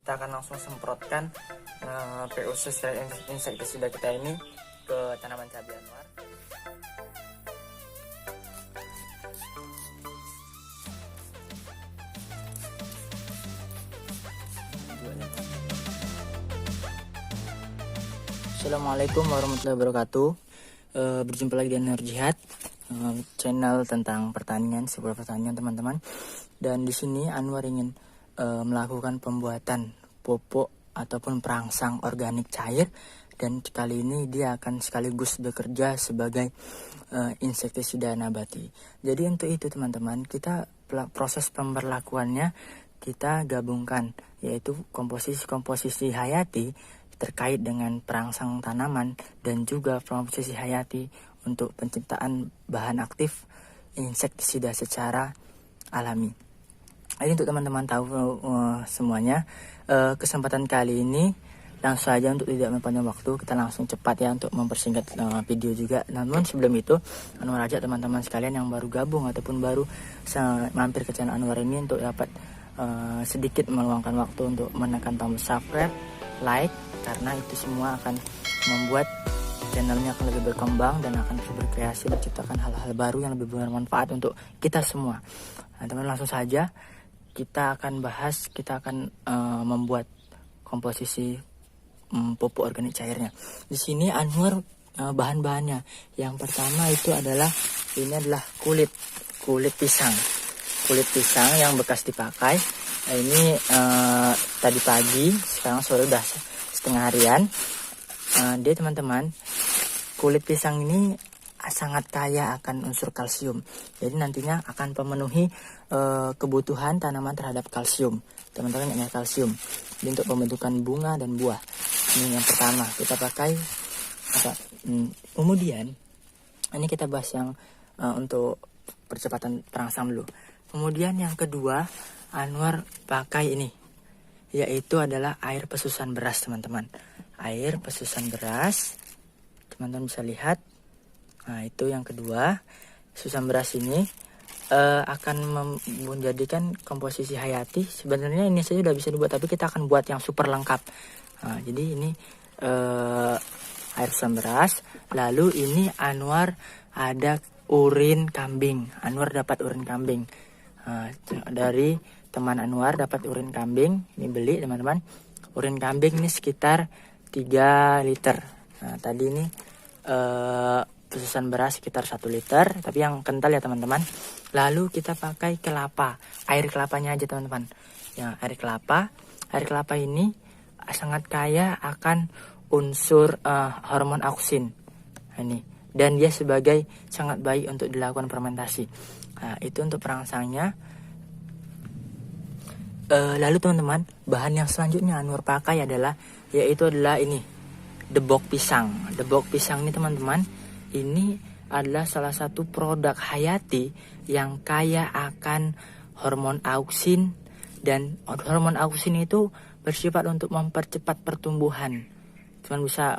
Kita akan langsung semprotkan POC insektisida kita ini ke tanaman cabai Anwar. Assalamualaikum warahmatullahi wabarakatuh. Berjumpa lagi di Anwar Jihad, channel tentang pertanian, sebuah pertanian teman-teman. Dan di sini Anwar ingin melakukan pembuatan pupuk ataupun perangsang organik cair, dan kali ini dia akan sekaligus bekerja sebagai insektisida nabati. Jadi untuk itu teman-teman, kita proses pemberlakuannya kita gabungkan, yaitu komposisi hayati terkait dengan perangsang tanaman dan juga komposisi hayati untuk penciptaan bahan aktif insektisida secara alami. Jadi untuk teman-teman tahu semuanya, kesempatan kali ini langsung saja, untuk tidak mempanjang waktu, kita langsung cepat ya untuk mempersingkat video juga. Namun sebelum itu, Anwar ajak teman-teman sekalian yang baru gabung ataupun baru mampir ke channel Anwar ini untuk dapat sedikit meluangkan waktu untuk menekan tombol subscribe, like, karena itu semua akan membuat channelnya akan lebih berkembang dan akan terus berkreasi menciptakan hal-hal baru yang lebih bermanfaat untuk kita semua. Nah, teman-teman, langsung saja kita akan membuat komposisi pupuk organik cairnya. Di sini Anwar bahan-bahannya. Yang pertama itu adalah kulit pisang. Kulit pisang yang bekas dipakai. Nah, ini tadi pagi, sekarang sore udah setengah harian. Dia teman-teman, kulit pisang ini sangat kaya akan unsur kalsium. Jadi nantinya akan memenuhi kebutuhan tanaman terhadap kalsium. Teman-teman, ini kalsium. Jadi untuk pembentukan bunga dan buah. Ini yang pertama kita pakai. Kemudian ini kita bahas yang untuk percepatan perangsang dulu. Kemudian yang kedua, Anwar pakai ini, yaitu adalah air pesusan beras teman-teman. Air pesusan beras, teman-teman bisa lihat. Nah, itu yang kedua. Susan beras ini akan menjadikan komposisi hayati. Sebenarnya ini saja sudah bisa dibuat, tapi kita akan buat yang super lengkap. Nah, jadi ini air susan beras. Lalu ini Anwar ada urin kambing. Anwar dapat urin kambing dari teman Anwar, dapat urin kambing. Ini beli teman-teman. Urin kambing ini sekitar 3 liter. Nah, tadi ini pesusan beras sekitar 1 liter, tapi yang kental ya teman-teman. Lalu kita pakai kelapa, air kelapanya aja teman-teman. Ya, air kelapa ini sangat kaya akan unsur hormon auksin. Ini, dan dia sebagai sangat baik untuk dilakukan fermentasi. Nah, itu untuk perangsangnya. Lalu teman-teman, bahan yang selanjutnya Anwar pakai yaitu adalah ini, debok pisang. Debok pisang ini teman-teman, ini adalah salah satu produk hayati yang kaya akan hormon auksin, dan hormon auksin itu bersifat untuk mempercepat pertumbuhan. Cuman bisa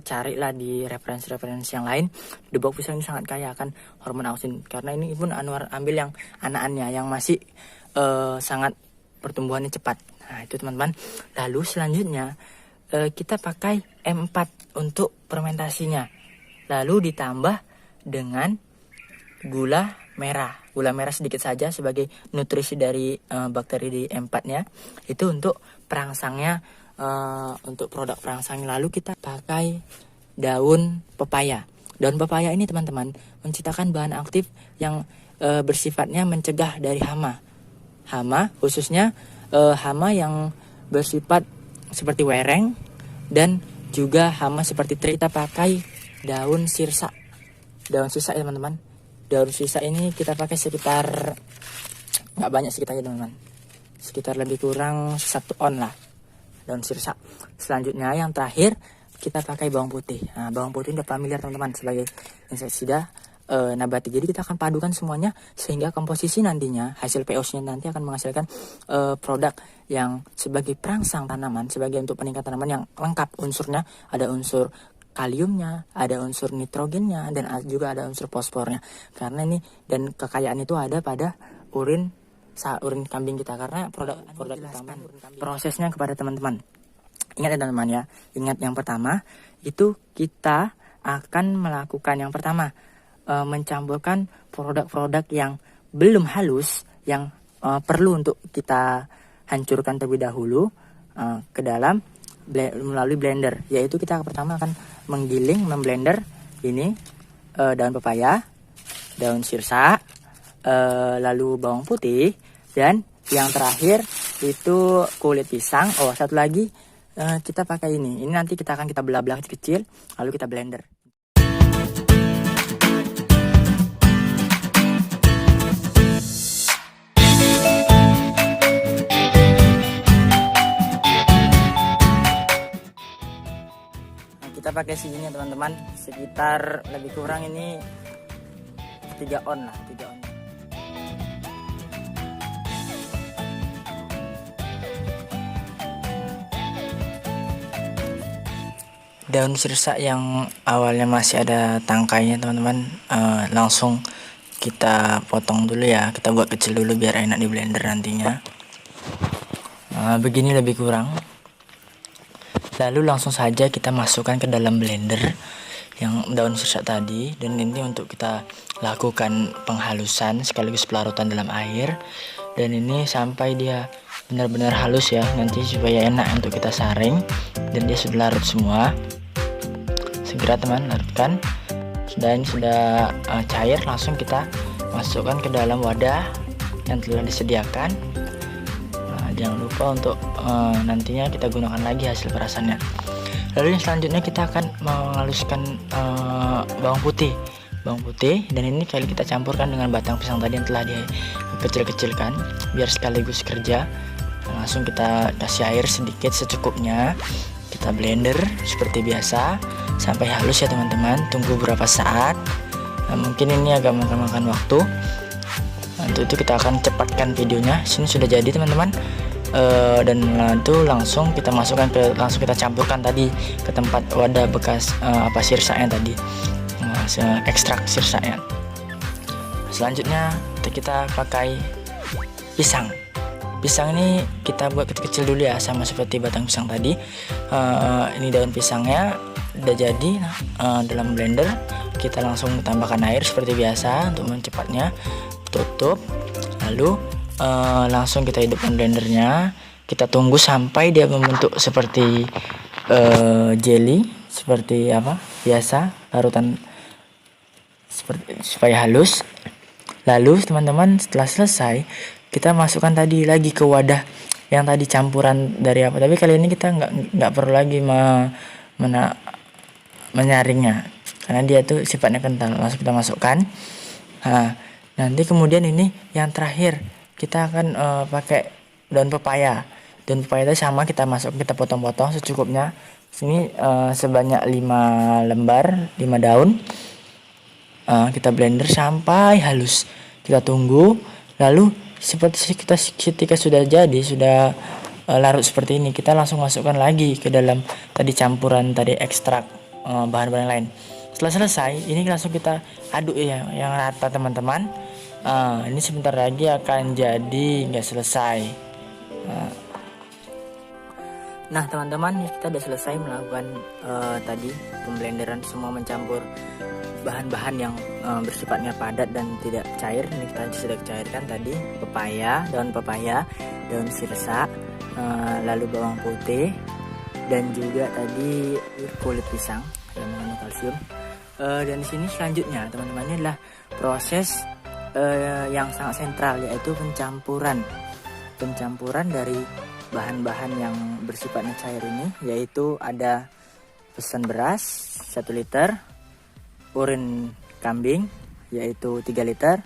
carilah di referensi-referensi yang lain. Debok pisang ini sangat kaya akan hormon auksin, karena ini pun Anwar ambil yang anak-anaknya yang masih sangat pertumbuhannya cepat. Nah, itu teman-teman. Lalu selanjutnya kita pakai M4 untuk fermentasinya. Lalu ditambah dengan gula merah. Gula merah sedikit saja sebagai nutrisi dari bakteri di M4-nya. Itu untuk perangsangnya, untuk produk perangsangnya. Lalu kita pakai daun pepaya. Daun pepaya ini teman-teman menciptakan bahan aktif yang bersifatnya mencegah dari hama. Hama khususnya hama yang bersifat seperti wereng dan juga hama seperti teri. Kita pakai daun sirsa ya teman-teman. Daun sirsa ini kita pakai sekitar, nggak banyak, sekitar aja teman-teman, sekitar lebih kurang 1 on lah daun sirsa. Selanjutnya yang terakhir kita pakai bawang putih. Nah, bawang putih udah familiar teman-teman sebagai insektisida nabati. Jadi kita akan padukan semuanya sehingga komposisi nantinya, hasil POC-nya nanti akan menghasilkan produk yang sebagai perangsang tanaman, sebagai untuk peningkatan tanaman yang lengkap unsurnya. Ada unsur kaliumnya, ada unsur nitrogennya, dan juga ada unsur fosfornya. Karena ini dan kekayaan itu ada pada urin urin kambing kita, karena produk utama. Prosesnya kepada teman-teman. Ingat ya teman-teman ya. Ingat, yang pertama itu kita akan melakukan yang pertama mencampurkan produk-produk yang belum halus, yang perlu untuk kita hancurkan terlebih dahulu ke dalam melalui blender. Yaitu kita pertama akan memblender ini daun pepaya, daun sirsa, lalu bawang putih, dan yang terakhir itu kulit pisang. Oh, satu lagi kita pakai ini nanti kita belah-belah kecil lalu kita blender. Kita pakai segini teman-teman, sekitar lebih kurang ini 3 on lah, 3 on. Daun sirsa yang awalnya masih ada tangkainya teman-teman, langsung kita potong dulu ya, kita buat kecil dulu biar enak di blender nantinya. Begini lebih kurang. Lalu langsung saja kita masukkan ke dalam blender yang daun sirsa tadi, dan ini untuk kita lakukan penghalusan sekaligus pelarutan dalam air, dan ini sampai dia benar-benar halus ya, nanti supaya enak untuk kita saring. Dan dia sudah larut semua, segera teman larutkan. Ini sudah cair, langsung kita masukkan ke dalam wadah yang telah disediakan. Jangan lupa untuk nantinya kita gunakan lagi hasil perasannya. Lalu yang selanjutnya kita akan menghaluskan bawang putih, dan ini kali kita campurkan dengan batang pisang tadi yang telah dikecil-kecilkan biar sekaligus kerja. Langsung kita kasih air sedikit secukupnya, kita blender seperti biasa sampai halus ya teman-teman. Tunggu beberapa saat, mungkin ini agak makan waktu. Untuk itu kita akan cepatkan videonya. Sini sudah jadi teman-teman, dan itu langsung kita masukkan langsung kita campurkan tadi ke tempat wadah bekas sirsanya tadi, ekstrak sirsanya. Selanjutnya kita pakai pisang. Pisang ini kita buat kecil-kecil dulu ya, sama seperti batang pisang tadi. Ini daun pisangnya udah jadi dalam blender. Kita langsung tambahkan air seperti biasa untuk mempercepatnya. Tutup, lalu langsung kita hidupkan blendernya. Kita tunggu sampai dia membentuk seperti jelly, seperti biasa, larutan seperti supaya halus. Lalu teman-teman, setelah selesai kita masukkan tadi lagi ke wadah yang tadi campuran dari tapi kali ini kita nggak perlu lagi menyaringnya karena dia tuh sifatnya kental. Langsung kita masukkan. Nanti kemudian ini yang terakhir kita akan pakai daun pepaya. Daun pepaya itu sama, kita potong-potong secukupnya. Sini sebanyak 5 lembar, 5 daun. Kita blender sampai halus. Kita tunggu. Lalu ketika sudah jadi, sudah larut seperti ini, kita langsung masukkan lagi ke dalam tadi campuran tadi ekstrak bahan-bahan lain. Setelah selesai, ini langsung kita aduk ya, yang rata teman-teman. Ini sebentar lagi akan jadi, nggak selesai. Nah teman-teman, kita sudah selesai melakukan tadi pemblenderan, semua mencampur bahan-bahan yang bersifatnya padat dan tidak cair. Ini kita sudah cairkan tadi daun pepaya, daun sirsa, lalu bawang putih, dan juga tadi kulit pisang yang mengandung kalsium. Dan di sini selanjutnya teman-teman, ini adalah proses yang sangat sentral, yaitu pencampuran dari bahan-bahan yang bersifatnya cair ini, yaitu ada pesan beras 1 liter, urin kambing yaitu 3 liter,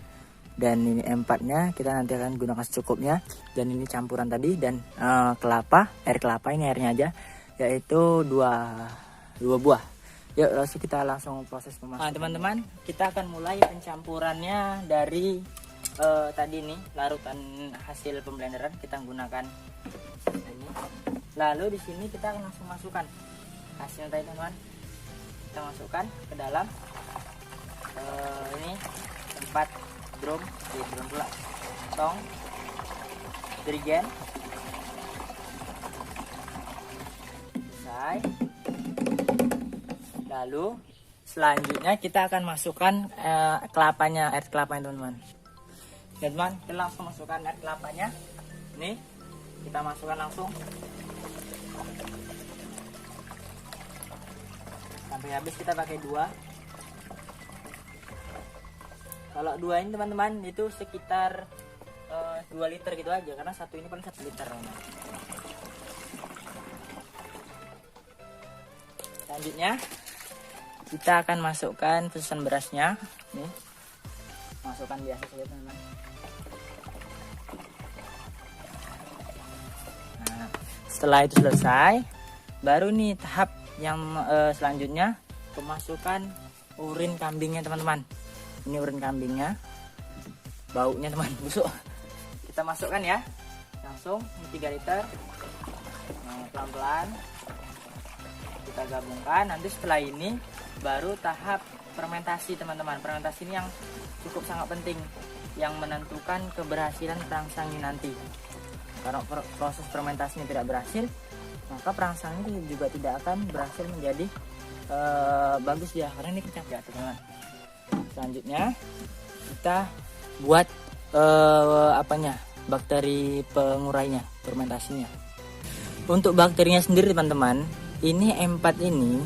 dan ini empatnya kita nanti akan gunakan secukupnya, dan ini campuran tadi, dan air kelapa ini airnya aja, yaitu 2 buah. Yuk kita langsung proses pemasukan. Teman-teman, kita akan mulai pencampurannya dari tadi nih larutan hasil pemblenderan, kita gunakan ini. Lalu di sini kita akan langsung masukkan hasilnya tadi teman-teman. Kita masukkan ke dalam ini tempat drum pula tong. dirigen. Selesai. Lalu selanjutnya kita akan masukkan air kelapanya teman-teman. Teman-teman, kita langsung masukkan air kelapanya. Nih, kita masukkan langsung sampai habis. Kita pakai 2. Kalau 2 ini teman-teman itu sekitar 2 liter gitu aja, karena satu ini paling 1 liter. Selanjutnya kita akan masukkan susunan berasnya. Nih, masukkan biasa saja teman-teman. Nah, setelah itu selesai, baru nih tahap yang selanjutnya pemasukkan urin kambingnya teman-teman. Ini urin kambingnya, baunya teman busuk. Kita masukkan ya, langsung ini 3 liter. Nah, pelan-pelan kita gabungkan. Nanti setelah ini baru tahap fermentasi teman-teman. Fermentasi ini yang cukup sangat penting, yang menentukan keberhasilan perangsang ini nanti. Kalau proses fermentasinya tidak berhasil, maka perangsang ini juga tidak akan berhasil menjadi bagus ya, karena ini kencang ya teman-teman. Selanjutnya kita buat bakteri pengurainya, fermentasinya. Untuk bakterinya sendiri teman-teman, ini M4 ini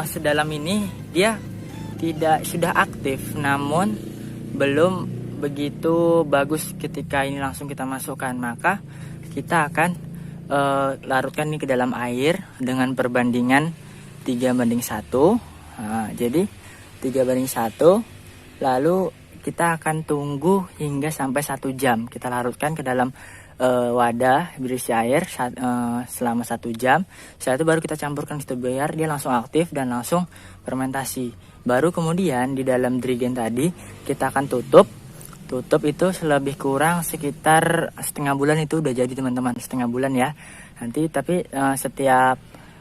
sedalam ini dia sudah aktif, namun belum begitu bagus ketika ini langsung kita masukkan. Maka kita akan larutkan ini ke dalam air dengan perbandingan 3:1. Nah, jadi 3:1. Lalu kita akan tunggu hingga sampai 1 jam. Kita larutkan ke dalam wadah berisi air selama 1 jam. Setelah itu baru kita campurkan situ biar dia langsung aktif dan langsung fermentasi. Baru kemudian di dalam dirigen tadi kita akan tutup itu lebih kurang sekitar setengah bulan itu udah jadi teman-teman. Setengah bulan ya nanti, tapi setiap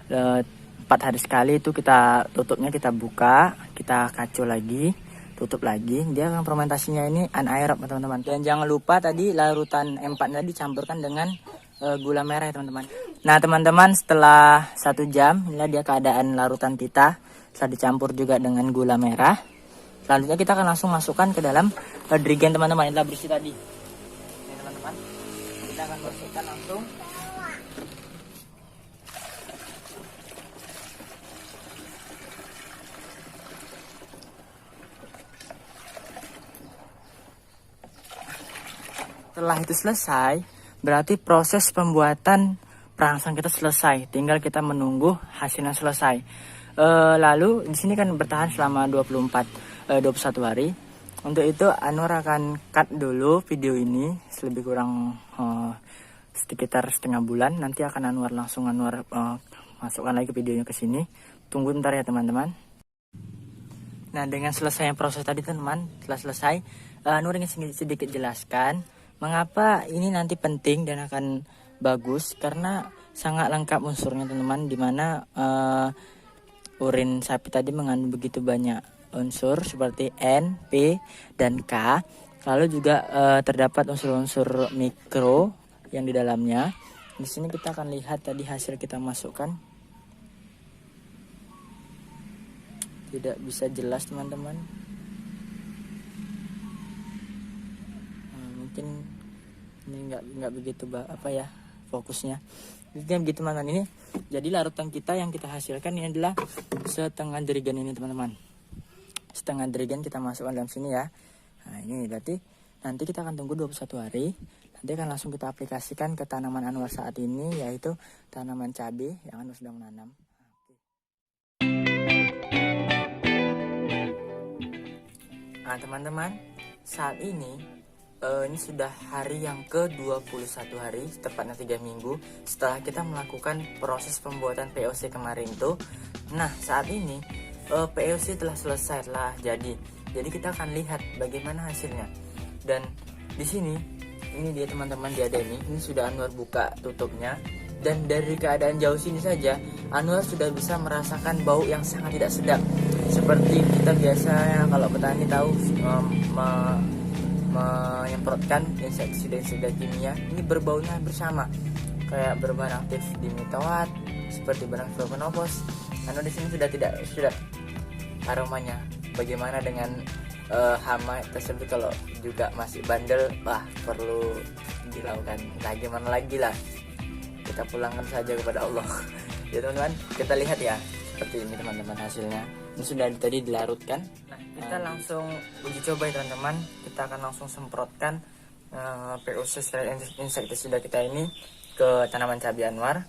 4 hari sekali itu kita tutupnya, kita buka, kita kacau lagi, tutup lagi. Dia akan fermentasinya ini anaerob teman-teman. Dan jangan lupa tadi larutan M4 tadi dicampurkan dengan gula merah ya teman-teman. Nah teman-teman, setelah 1 jam inilah dia keadaan larutan kita setelah dicampur juga dengan gula merah. Selanjutnya kita akan langsung masukkan ke dalam dirigen teman-teman yang telah berisi tadi. Ini teman-teman, kita akan masukkan langsung. Setelah itu selesai, berarti proses pembuatan perangsang kita selesai. Tinggal kita menunggu hasilnya selesai. Lalu di sini kan bertahan selama 21 hari. Untuk itu Anwar akan cut dulu video ini lebih kurang sekitar setengah bulan. Nanti akan Anwar masukkan lagi videonya ke sini. Tunggu ntar ya teman-teman. Nah, dengan selesainya proses tadi teman-teman, setelah selesai, Anwar ingin sedikit jelaskan mengapa ini nanti penting dan akan bagus, karena sangat lengkap unsurnya teman-teman, dimana urin sapi tadi mengandung begitu banyak unsur seperti N, P, dan K. Lalu juga terdapat unsur-unsur mikro yang di dalamnya. Di sini kita akan lihat tadi hasil kita masukkan. Tidak bisa jelas teman-teman. Mungkin ini nggak begitu fokusnya. Jadi begitu teman-teman, ini jadi larutan kita yang kita hasilkan ini adalah setengah dirigen ini teman-teman. Setengah dirigen kita masukkan dalam sini ya. Nah ini berarti nanti kita akan tunggu 21 hari. Nanti akan langsung kita aplikasikan ke tanaman Anwar saat ini, yaitu tanaman cabai yang Anwar sedang menanam. Nah teman-teman, saat ini sudah hari yang ke-21 hari, tepatnya 3 minggu setelah kita melakukan proses pembuatan POC kemarin tuh. Nah saat ini POC telah selesai, telah jadi kita akan lihat bagaimana hasilnya. Dan di sini ini dia teman-teman, dia ada ini sudah Anwar buka tutupnya, dan dari keadaan jauh sini saja Anwar sudah bisa merasakan bau yang sangat tidak sedap, seperti kita biasanya kalau petani tahu menyemprotkan insektisida kimia. Ini berbaunya bersama kayak berbahan aktif dimetowat seperti benang flavonoids. Karena di sini sudah aromanya. Bagaimana dengan hama tersebut kalau juga masih bandel? Wah, perlu dilakukan. Nah, gimana lagi lah, kita pulangkan saja kepada Allah. Ya teman-teman, kita lihat ya, seperti ini teman-teman hasilnya. Ini sudah tadi dilarutkan. Nah, kita langsung uji coba ya teman-teman. Kita akan langsung semprotkan POC insektisida kita ini ke tanaman cabai Anwar.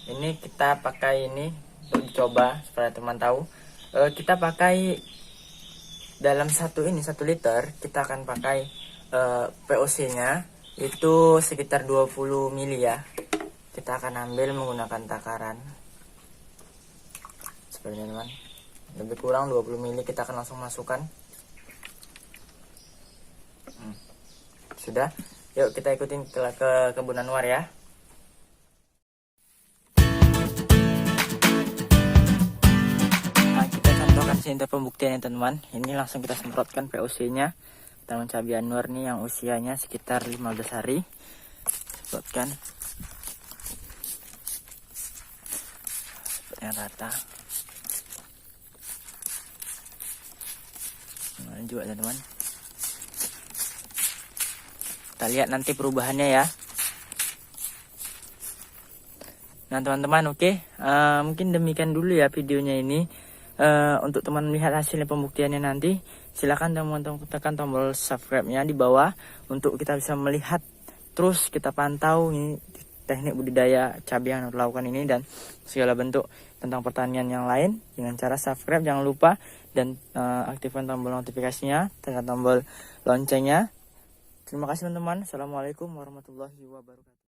Ini kita pakai ini untuk dicoba supaya teman tahu. Kita pakai dalam 1 liter kita akan pakai POC-nya itu sekitar 20 mili ya. Kita akan ambil menggunakan takaran seperti ini teman, lebih kurang 20 mili kita akan langsung masukkan. Sudah, yuk kita ikutin ke kebun Anwar ya. Nah, kita contohkan sini pembuktiannya teman-teman. Ini langsung kita semprotkan POC-nya tanaman cabai Anwar nih yang usianya sekitar 15 hari. Semprotkan yang rata. Nah, juga teman-teman. Kita lihat nanti perubahannya ya. Nah teman-teman, oke. Mungkin demikian dulu ya videonya ini. Untuk teman melihat hasilnya pembuktiannya nanti, silakan teman-teman tekan tombol subscribe-nya di bawah untuk kita bisa melihat terus, kita pantau nih teknik budidaya cabai yang dilakukan ini dan segala bentuk tentang pertanian yang lain dengan cara subscribe, jangan lupa, dan aktifkan tombol notifikasinya, tekan tombol loncengnya. Terima kasih teman-teman. Assalamualaikum warahmatullahi wabarakatuh.